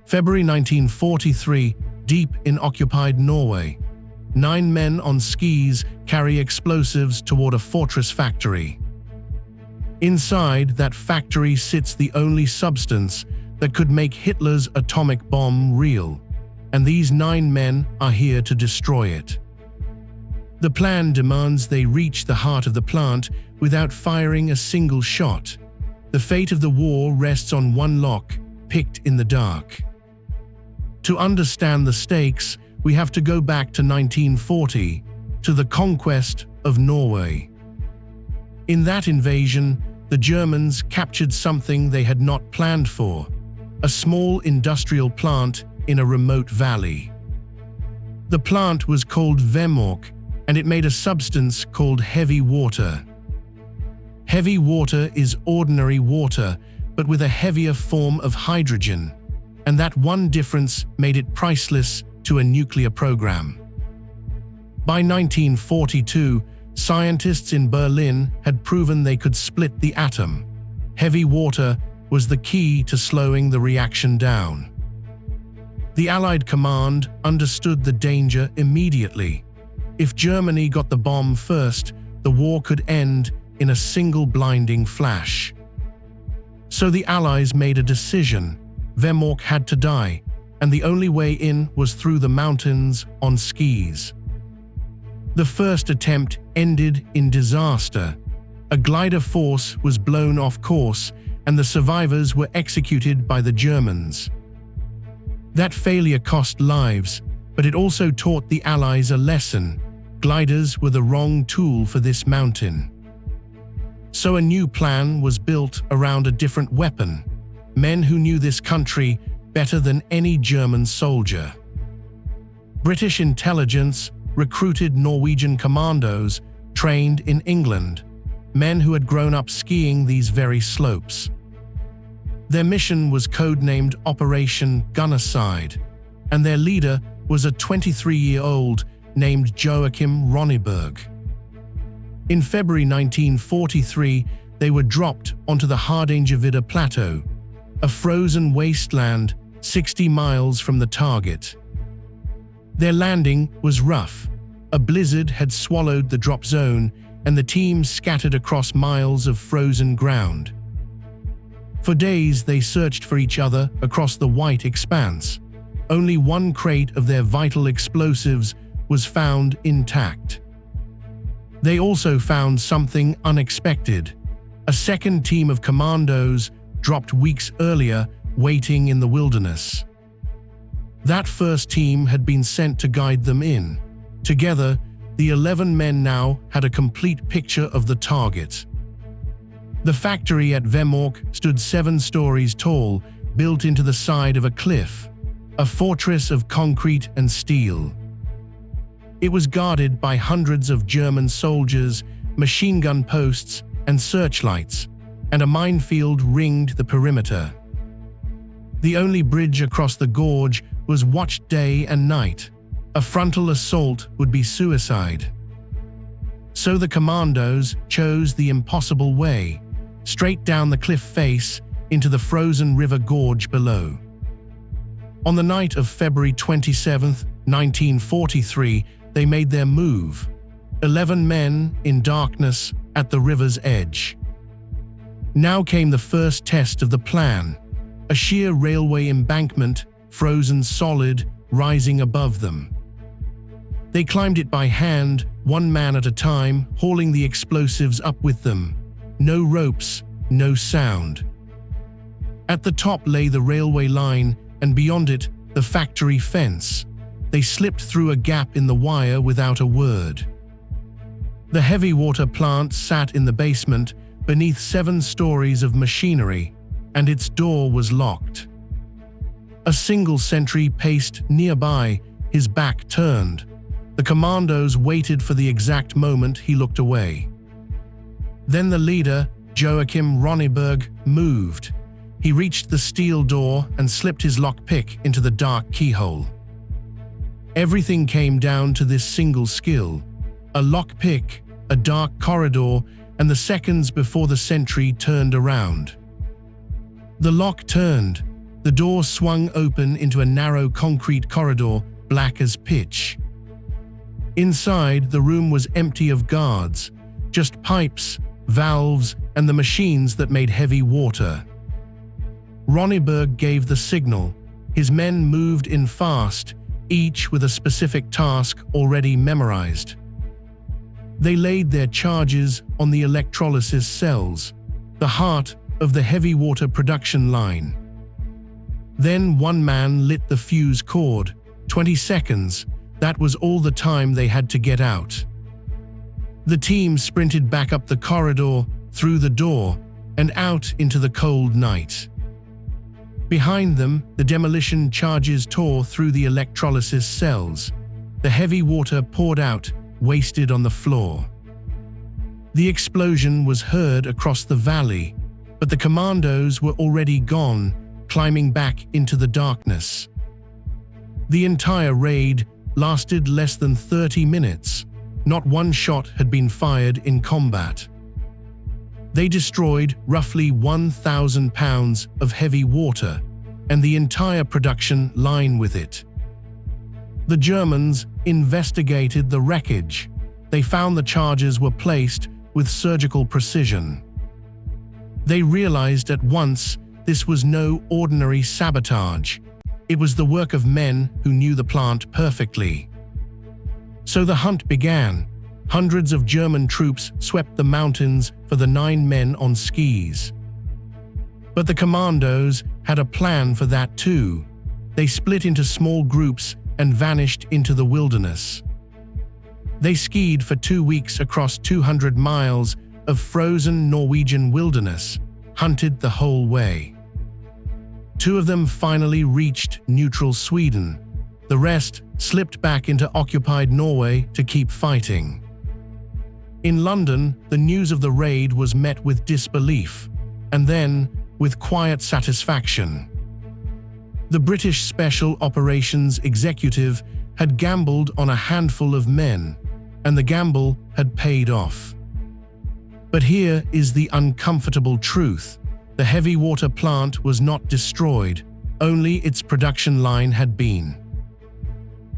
February 1943, deep in occupied Norway. 9 men on skis carry explosives toward a fortress factory. Inside that factory sits the only substance that could make Hitler's atomic bomb real, and these 9 men are here to destroy it. The plan demands they reach the heart of the plant without firing a single shot. The fate of the war rests on one lock, picked in the dark. To understand the stakes, we have to go back to 1940, to the conquest of Norway. In that invasion, the Germans captured something they had not planned for, a small industrial plant in a remote valley. The plant was called Vemork, and it made a substance called heavy water. Heavy water is ordinary water, but with a heavier form of hydrogen, and that one difference made it priceless to a nuclear program. By 1942, scientists in Berlin had proven they could split the atom. Heavy water was the key to slowing the reaction down. The Allied command understood the danger immediately. If Germany got the bomb first, the war could end in a single blinding flash. So the Allies made a decision. Vemork had to die, and the only way in was through the mountains on skis. The first attempt ended in disaster. A glider force was blown off course, and the survivors were executed by the Germans. That failure cost lives, but it also taught the Allies a lesson. Gliders were the wrong tool for this mountain. So a new plan was built around a different weapon. Men who knew this country better than any German soldier. British intelligence recruited Norwegian commandos trained in England, men who had grown up skiing these very slopes. Their mission was codenamed Operation Gunnerside, and their leader was a 23-year-old named Joachim Rønneberg. In February 1943, they were dropped onto the Hardangervidda Plateau, a frozen wasteland 60 miles from the target. Their landing was rough. A blizzard had swallowed the drop zone, and the team scattered across miles of frozen ground. For days they searched for each other across the white expanse. Only one crate of their vital explosives was found intact. They also found something unexpected. A second team of commandos dropped weeks earlier, waiting in the wilderness. That first team had been sent to guide them in. Together, the 11 men now had a complete picture of the target. The factory at Vemork stood 7 stories tall, built into the side of a cliff, a fortress of concrete and steel. It was guarded by hundreds of German soldiers, machine gun posts, and searchlights, and a minefield ringed the perimeter. The only bridge across the gorge was watched day and night. A frontal assault would be suicide. So the commandos chose the impossible way, straight down the cliff face into the frozen river gorge below. On the night of February 27, 1943, they made their move. 11 men in darkness at the river's edge. Now came the first test of the plan. A sheer railway embankment, frozen solid, rising above them. They climbed it by hand, one man at a time, hauling the explosives up with them. No ropes, no sound. At the top lay the railway line, and beyond it, the factory fence. They slipped through a gap in the wire without a word. The heavy water plant sat in the basement, beneath 7 stories of machinery, and its door was locked. A single sentry paced nearby, his back turned. The commandos waited for the exact moment he looked away. Then the leader, Joachim Rønneberg, moved. He reached the steel door and slipped his lockpick into the dark keyhole. Everything came down to this single skill. A lockpick, a dark corridor, and the seconds before the sentry turned around. The lock turned. The The door swung open into a narrow concrete corridor, black as pitch. Inside, the room was empty of guards, just pipes, valves, and the machines that made heavy water. Rønneberg gave the signal. His men moved in fast, each with a specific task already memorized. They laid their charges on the electrolysis cells, the heart of the heavy water production line. Then one man lit the fuse cord. 20 seconds, that was all the time they had to get out. The team sprinted back up the corridor, through the door, and out into the cold night. Behind them, the demolition charges tore through the electrolysis cells. The heavy water poured out, wasted on the floor. The explosion was heard across the valley, but the commandos were already gone, climbing back into the darkness. The entire raid lasted less than 30 minutes. Not one shot had been fired in combat. They destroyed roughly 1,000 pounds of heavy water, and the entire production line with it. The Germans investigated the wreckage. They found the charges were placed with surgical precision. They realized at once this was no ordinary sabotage. It was the work of men who knew the plant perfectly. So the hunt began. Hundreds of German troops swept the mountains for the 9 men on skis. But the commandos had a plan for that too. They split into small groups and vanished into the wilderness. They skied for 2 weeks across 200 miles of frozen Norwegian wilderness, hunted the whole way. 2 of them finally reached neutral Sweden. The rest slipped back into occupied Norway to keep fighting. In London, the news of the raid was met with disbelief, and then with quiet satisfaction. The British Special Operations Executive had gambled on a handful of men, and the gamble had paid off. But here is the uncomfortable truth. The heavy water plant was not destroyed, only its production line had been.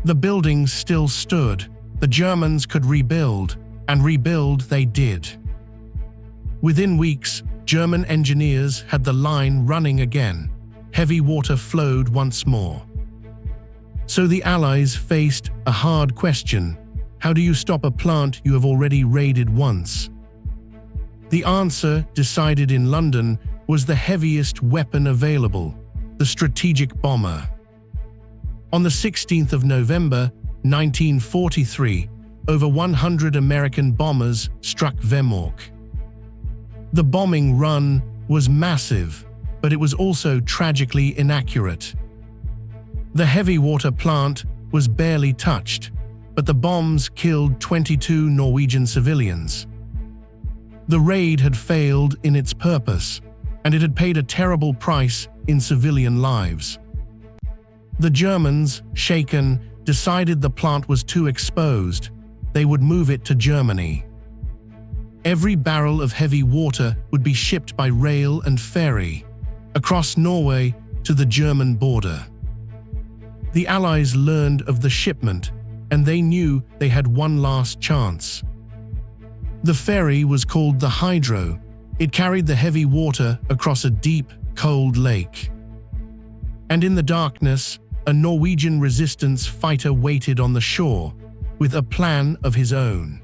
The buildings still stood. The Germans could rebuild, and rebuild they did. Within weeks, German engineers had the line running again. Heavy water flowed once more. So the Allies faced a hard question. How do you stop a plant you have already raided once? The answer, decided in London, was the heaviest weapon available, the strategic bomber. On the 16th of November, 1943, over 100 American bombers struck Vemork. The bombing run was massive, but it was also tragically inaccurate. The heavy water plant was barely touched, but the bombs killed 22 Norwegian civilians. The raid had failed in its purpose, and it had paid a terrible price in civilian lives. The Germans, shaken, decided the plant was too exposed. They would move it to Germany. Every barrel of heavy water would be shipped by rail and ferry across Norway to the German border. The Allies learned of the shipment, and they knew they had one last chance. The ferry was called the Hydro. It carried the heavy water across a deep, cold lake. And in the darkness, a Norwegian resistance fighter waited on the shore, with a plan of his own.